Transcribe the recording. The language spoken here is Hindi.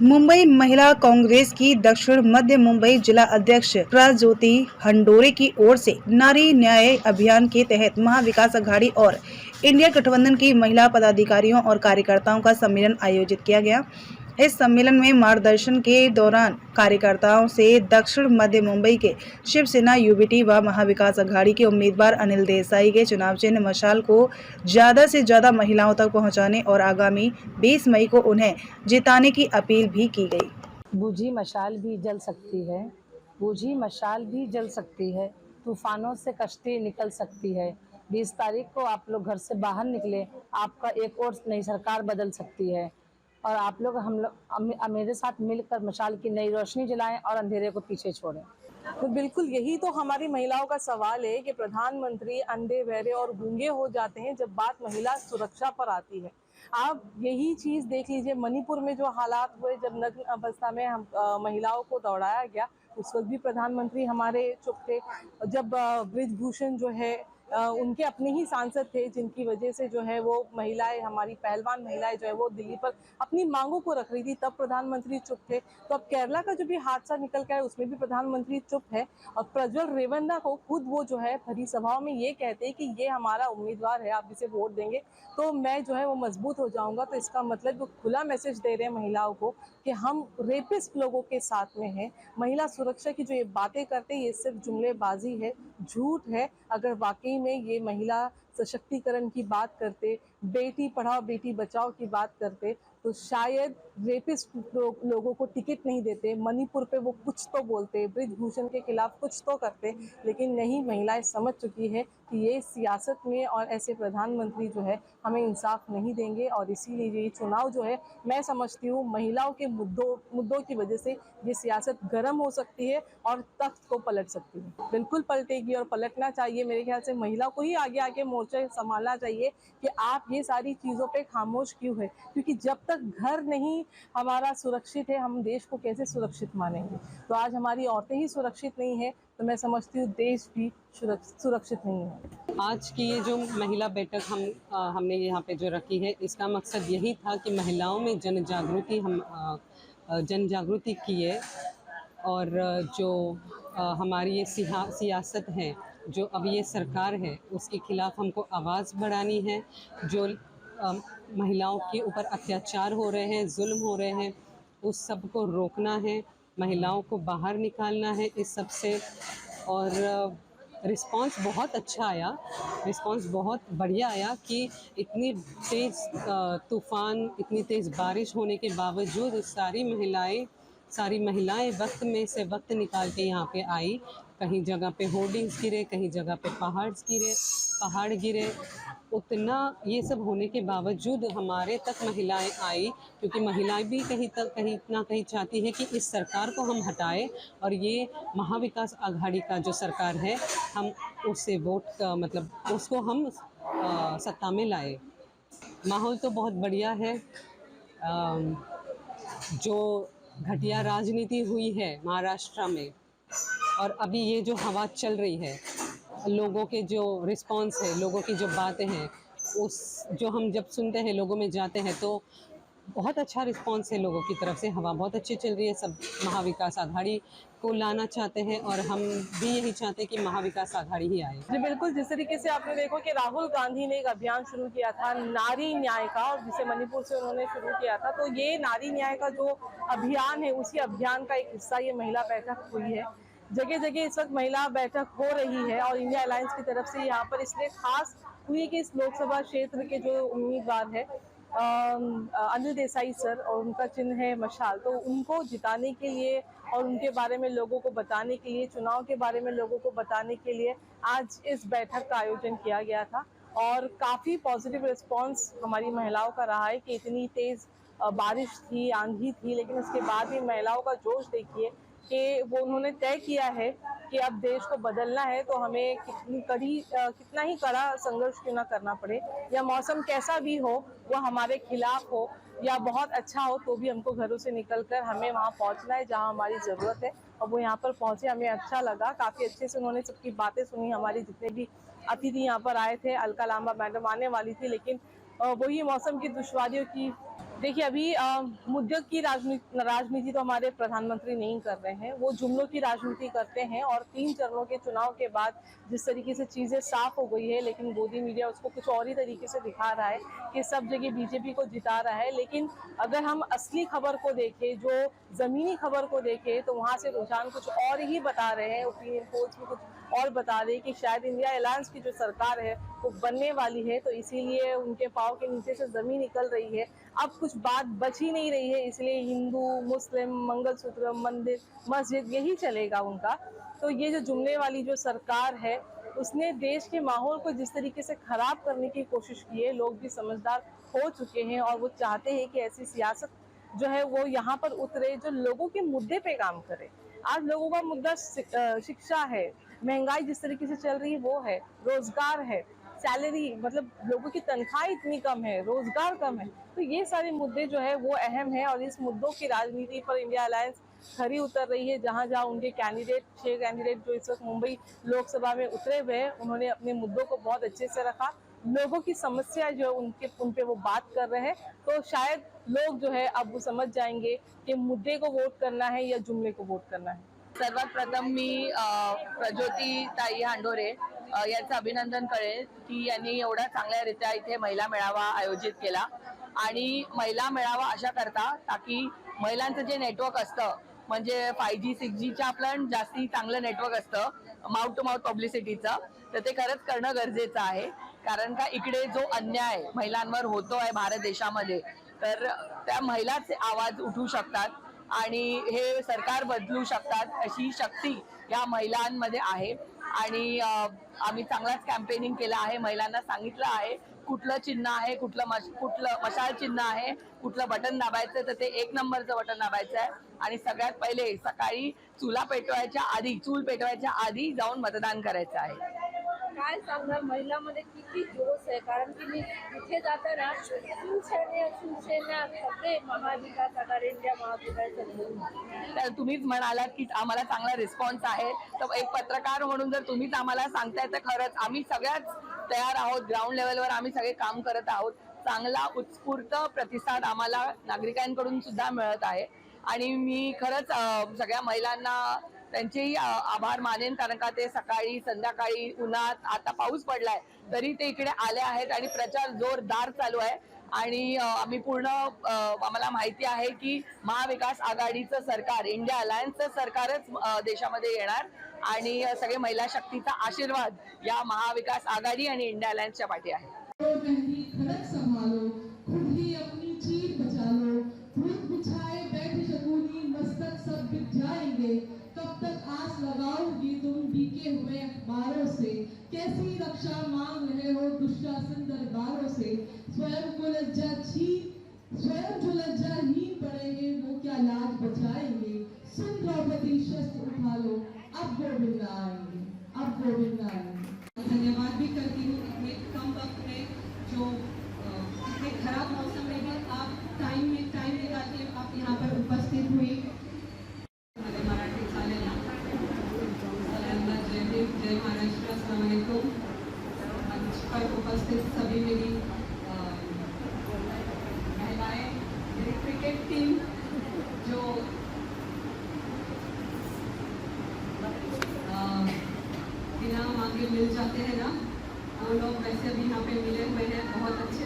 मुंबई महिला कांग्रेस की दक्षिण मध्य मुंबई जिला अध्यक्ष प्रज्योति हंडोरे की ओर से नारी न्याय अभियान के तहत महाविकास अघाड़ी और इंडिया गठबंधन की महिला पदाधिकारियों और कार्यकर्ताओं का सम्मेलन आयोजित किया गया। इस सम्मेलन में मार्गदर्शन के दौरान कार्यकर्ताओं से दक्षिण मध्य मुंबई के शिवसेना यूबीटी व महाविकास अघाड़ी के उम्मीदवार अनिल देसाई के चुनाव चिन्ह मशाल को ज्यादा से ज्यादा महिलाओं तक पहुंचाने और आगामी 20 मई को उन्हें जिताने की अपील भी की गई। बूझी मशाल भी जल सकती है, बूझी मशाल भी जल सकती है, तूफानों से कश्ती निकल सकती है। 20 तारीख को आप लोग घर से बाहर निकले, आपका एक और नई सरकार बदल सकती है और आप लोग हम लोग मेरे साथ मिलकर मशाल की नई रोशनी जलाएं और अंधेरे को पीछे छोड़ें। तो बिल्कुल यही तो हमारी महिलाओं का सवाल है कि प्रधानमंत्री अंधे बहरे और गूंगे हो जाते हैं जब बात महिला सुरक्षा पर आती है। आप यही चीज देख लीजिए, मणिपुर में जो हालात हुए जब नग्न अवस्था में हम महिलाओं को दौड़ाया गया, उस वक्त भी प्रधानमंत्री हमारे चुप थे। जब ब्रिजभूषण जो है उनके अपने ही सांसद थे जिनकी वजह से जो है वो महिलाएं, हमारी पहलवान महिलाएं जो है वो दिल्ली पर अपनी मांगों को रख रही थी, तब प्रधानमंत्री चुप थे। तो अब केरला का जो भी हादसा निकल के आया उसमें भी प्रधानमंत्री चुप है और प्रज्वल रेवन्ना को खुद वो जो है भरी सभाओं में ये कहते हैं कि ये हमारा उम्मीदवार है, आप इसे वोट देंगे तो मैं जो है वो मजबूत हो जाऊंगा। तो इसका मतलब वो खुला मैसेज दे रहे हैं महिलाओं को कि हम रेपिस्ट लोगों के साथ में हैं। महिला सुरक्षा की जो ये बातें करते हैं ये सिर्फ जुमलेबाजी है, झूठ है। अगर वाकई में ये महिला सशक्तिकरण की बात करते, बेटी पढ़ाओ बेटी बचाओ की बात करते, तो शायद रेपिस्ट लोगों को टिकट नहीं देते, मणिपुर पे वो कुछ तो बोलते, ब्रिजभूषण के खिलाफ कुछ तो करते। लेकिन नहीं, महिलाएं समझ चुकी है कि ये सियासत में और ऐसे प्रधानमंत्री जो है हमें इंसाफ नहीं देंगे और इसीलिए ये चुनाव जो है, मैं समझती हूँ महिलाओं के मुद्दों की वजह से ये सियासत गर्म हो सकती है और तख्त को पलट सकती है। बिल्कुल पलटेगी और पलटना चाहिए। मेरे ख्याल से महिला को ही आगे आगे मोर्चा संभालना चाहिए कि आप ये सारी चीज़ों पे खामोश क्यों है, क्योंकि जब तक घर नहीं हमारा सुरक्षित है हम देश को कैसे सुरक्षित मानेंगे। तो आज हमारी औरतें ही सुरक्षित नहीं है तो मैं समझती हूँ देश भी सुरक्षित नहीं है। आज की ये जो महिला बैठक हमने यहाँ पे जो रखी है, इसका मकसद यही था कि महिलाओं में जन जागृति की है और जो हमारी ये सियासत है, जो अब ये सरकार है, उसके खिलाफ हमको आवाज़ बढ़ानी है। जो महिलाओं के ऊपर अत्याचार हो रहे हैं, जुल्म हो रहे हैं, उस सब को रोकना है, महिलाओं को बाहर निकालना है इस सब से। और रिस्पांस बहुत अच्छा आया, रिस्पांस बहुत बढ़िया आया कि इतनी तेज़ तूफ़ान, इतनी तेज़ बारिश होने के बावजूद सारी महिलाएं वक्त में से वक्त निकाल के यहाँ पे आई। कहीं जगह पे होर्डिंग्स गिरे, कहीं जगह पे पहाड़ गिरे। उतना ये सब होने के बावजूद हमारे तक महिलाएं आई, क्योंकि महिलाएं भी कहीं ना कहीं चाहती है कि इस सरकार को हम हटाएं और ये महाविकास आघाड़ी का जो सरकार है, हम उससे उसको हम सत्ता में लाए। माहौल तो बहुत बढ़िया है। जो घटिया राजनीति हुई है महाराष्ट्र में और अभी ये जो हवा चल रही है, लोगों के जो रिस्पांस है, लोगों की जो बातें हैं, उस जो हम जब सुनते हैं, लोगों में जाते हैं, तो बहुत अच्छा रिस्पांस है लोगों की तरफ से। हवा बहुत अच्छी चल रही है, सब महाविकास आघाड़ी को लाना चाहते हैं और हम भी यही चाहते हैं कि महाविकास आघाड़ी ही आए। जी बिल्कुल, जिस तरीके से आपने देखो कि राहुल गांधी ने एक अभियान शुरू किया था नारी न्याय का, और जिसे मणिपुर से उन्होंने शुरू किया था, तो ये नारी न्याय का जो अभियान है उसी अभियान का एक हिस्सा ये महिला बैठक हुई है। जगह जगह इस वक्त महिला बैठक हो रही है और इंडिया अलायंस की तरफ से यहाँ पर इसलिए खास हुई कि इस लोकसभा क्षेत्र के जो उम्मीदवार है अनिल देसाई सर, और उनका चिन्ह है मशाल, तो उनको जिताने के लिए और उनके बारे में लोगों को बताने के लिए, चुनाव के बारे में लोगों को बताने के लिए आज इस बैठक का आयोजन किया गया था। और काफ़ी पॉजिटिव रिस्पांस हमारी महिलाओं का रहा है कि इतनी तेज़ बारिश थी, आंधी थी, लेकिन उसके बाद भी महिलाओं का जोश देखिए कि वो उन्होंने तय किया है कि अब देश को बदलना है तो हमें कितना ही कड़ा संघर्ष क्यों ना करना पड़े, या मौसम कैसा भी हो, वो हमारे खिलाफ हो या बहुत अच्छा हो, तो भी हमको घरों से निकलकर हमें वहाँ पहुँचना है जहाँ हमारी ज़रूरत है। और वो यहाँ पर पहुँचे, हमें अच्छा लगा, काफ़ी अच्छे से उन्होंने सबकी बातें सुनी। हमारी जितने भी अतिथि यहाँ पर आए थे, अलका लांबा मैडम आने वाली थी, लेकिन वही मौसम की दुश्वारियों की देखिए अभी मुद्दों की राजनीति तो हमारे प्रधानमंत्री नहीं कर रहे हैं, वो जुमलों की राजनीति करते हैं। और 3 चरणों के चुनाव के बाद जिस तरीके से चीज़ें साफ हो गई है, लेकिन मोदी मीडिया उसको कुछ और ही तरीके से दिखा रहा है कि सब जगह बीजेपी को जिता रहा है। लेकिन अगर हम असली खबर को देखें, जो ज़मीनी खबर को देखें, तो वहाँ से रुझान कुछ और ही बता रहे हैं। ओपिनियन पोल्स में कुछ और बता रहे हैं कि शायद इंडिया अलायंस की जो सरकार है वो बनने वाली है, तो इसीलिए उनके पाँव के नीचे से ज़मीन निकल रही है। अब कुछ बात बच ही नहीं रही है, इसलिए हिंदू मुस्लिम मंगलसूत्र मंदिर मस्जिद यही चलेगा उनका। तो ये जो जुमले वाली जो सरकार है, उसने देश के माहौल को जिस तरीके से खराब करने की कोशिश की है, लोग भी समझदार हो चुके हैं और वो चाहते हैं कि ऐसी सियासत जो है वो यहाँ पर उतरे, जो लोगों के मुद्दे पे काम करे। आज लोगों का मुद्दा शिक्षा है, महंगाई जिस तरीके से चल रही है वो है, रोजगार है, सैलरी मतलब लोगों की तनख्वाह इतनी कम है, रोजगार कम है। तो ये सारे मुद्दे जो है वो अहम है और इस मुद्दों की राजनीति पर इंडिया अलायंस खरी उतर रही है। जहाँ जहाँ उनके कैंडिडेट 6 कैंडिडेट जो इस वक्त मुंबई लोकसभा में उतरे हुए हैं, उन्होंने अपने मुद्दों को बहुत अच्छे से रखा। लोगों की समस्या जो उन पे वो बात कर रहे हैं, तो शायद लोग जो है अब वो समझ जाएंगे कि मुद्दे को वोट करना है या जुमले को वोट करना है। सर्वात प्रथम मी प्रज्योती ताई हांडोरे यांचं अभिनंदन करेन की यांनी एवढा चांगल्यारीत्या इथे महिला मेळावा आयोजित केला। आणि महिला मेळावा अशा करता ताकी महिलांचं जे नेटवर्क असतं, म्हणजे 5G 6Gच्या आपलं जास्ती चांगलं नेटवर्क असतं माउथ टू माउथ पब्लिसिटीचं, तर ते खरंच करणं गरजेचं आहे। कारण का इकडे जो अन्याय महिलांवर होतो आहे भारत देशामध्ये, तर त्या महिलाच आवाज उठवू शकतात आणि हे सरकार बदलू शकतात अशी शक्ती या महिलांमध्ये आहे। आणि आम्ही चांगलाच कॅम्पेनिंग केला आहे, महिलांना सांगितलं आहे कुठलं चिन्ह आहे, कुठलं मशाल चिन्ह आहे, कुठलं बटन दाबायचं, तर ते 1 नंबरचं बटन दाबायचं आहे। आणि सगळ्यात पहिले सकाळी चूल पेटवायच्या आधी जाऊन मतदान करायचं आहे। काय सांगणार महिलांमध्ये किती जोश आहे, कारण की मी तिथे जाताना शिवसेना सगळे महाविकास आघाडी इंडिया महाविकास आघाडी। तर तुम्हीच म्हणालात की आम्हाला चांगला रिस्पॉन्स आहे, तर एक पत्रकार म्हणून जर तुम्हीच आम्हाला सांगताय तर खरंच आम्ही सगळ्याच तयार आहोत। ग्राउंड लेवलवर आम्ही सगळे काम करत आहोत। चांगला उत्स्फूर्त प्रतिसाद आम्हाला नागरिकांकडून सुद्धा मिळत आहे आणि मी खरंच सगळ्या महिलांना त्यांचेही आभार मानेन, कारण का ते सकाळी संध्याकाळी उन्हात, आता पाऊस पडलाय तरी ते इकडे आले आहेत आणि प्रचार जोरदार चालू आहे। आणि आम्ही पूर्ण आम्हाला माहिती आहे की महाविकास आघाडीचं सरकार, इंडिया अलायन्सचं सरकारच देशामध्ये येणार आणि सगळे महिला शक्तीचा आशीर्वाद या महाविकास आघाडी आणि इंडिया अलायन्सच्या पाठी आहे। खड़क संभालो, खुद ही अपनी चीर बचा लो, खुद बिछाए बैठे शगुनी मस्तक सब बिक जाएंगे। कब तक आस लगाओगी तुम बीके हुए अखबारों से, कैसी रक्षा मांग रहे हो दुशासन दरबारों से। स्वयं जो लज्जाहीन पड़े हैं वो क्या लाज बचाएंगे। सुन द्रौपदी शस्त्र उठा लो, अब गोविंद आएंगे, अब गोविंद आएंगे। धन्यवाद भी करती हूँ इतने कम वक्त में, जो इतने खराब मौसम में भी आप टाइम निकाल के आप यहाँ पर उपस्थित हुई। मराठी चालेल ना? जय महाराष्ट्र, अस्सलाम वालेकुम। मंच पर उपस्थित सभी मेरी महिलाएं, मेरी क्रिकेट टीम जो बिना मांगे मिल जाते हैं ना, वो लोग वैसे अभी यहाँ पे मिले हुए हैं, बहुत अच्छे